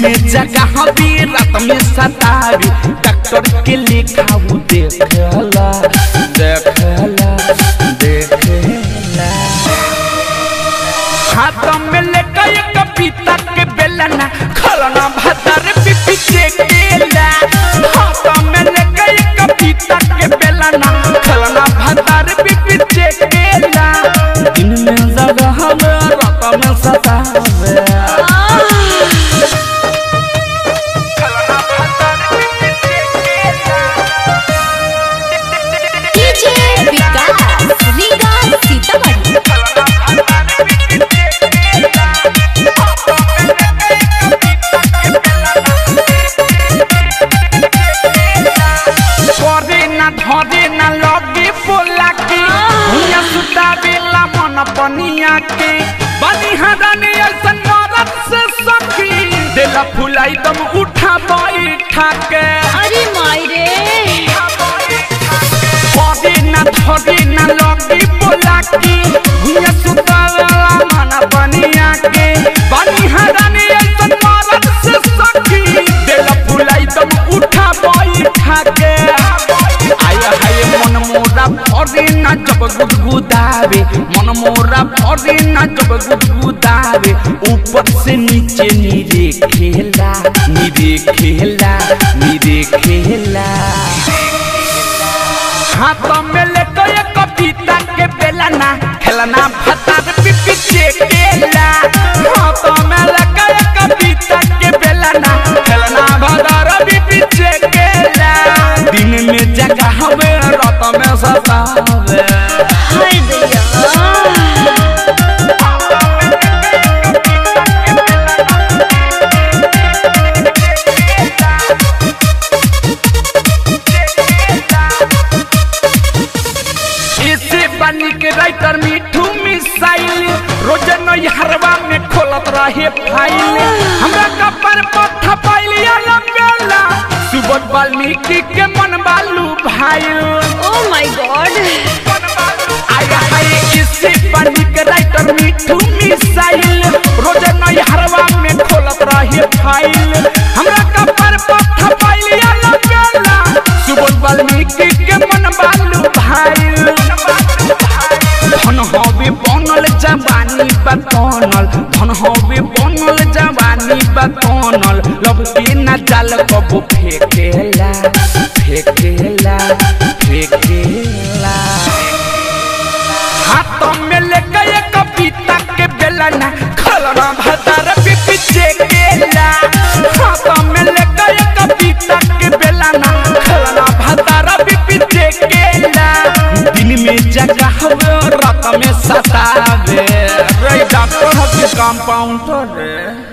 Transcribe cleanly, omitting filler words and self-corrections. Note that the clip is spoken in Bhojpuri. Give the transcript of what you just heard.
में जगह भी रात में सतावी डॉक्टर के लिखाऊ देखला देखला देखला हाथ में लेकर एक पीता के बेलना खलना भतर पिपी चेकेला हाथ में लेकर एक पीता के बेलना खलना भतर पिपी चेकेला दिन में जगह में रात में सतावे धरे ना लगे बोला के भुइया सुतावेला मन पनिया के बनिहारने ऐसन मरद से सखी देला फुलाई दम उठा बैठा के अरे माई रे धरे ना लगे बोला के भुइया सुतावेला मन पनिया के बनिहारने ऐसन मरद से सखी देला फुलाई दम उठा बैठा के मन मोरा भरे ना जब गुदगुदावे मन मोरा भरे ना जब गुदगुदावे ऊपर से नीचे नीरे खेला नीरे खेला नीरे खेला हाथ में लेकर एक पीता के बेलना खेलना भतार पिपी चेकेला हाथ में लेकर एक पीता के बेलना खेलना भतार पिपी चेकेला दिन में जगह में रात में सतावे हाय दैया बनी के राइटर मिठू मिसाइल रोज नैहरवा में खोलत रहे फाइल हमरा कपर पर थपाइल आला बेला सुबोध वाल्मीकि के मन बालू भाई ओ माय गॉड आया हाय इसे बनी के राइटर मिठू मिसाइल रोज नैहरवा में खोलत रहे फाइल हमरा कपर पर थपाइल आला बेला सुबोध वाल्मीकि के मन बालू भाई धन हवे बनल जवानी बतनल धन हवे बनल जवानी बतनल लब के ना जाल कबो फेकेला फेकेला फेकेला हाथ में लेकर एक पीता के बेलना खलना भतार पिपी चेकेला हाथ में लेकर एक पीता के बेलना खलना भतार पिपी चेकेला दिन में जगह रात में सतावे रे डॉक्टर हकी कंपाउंडर रे।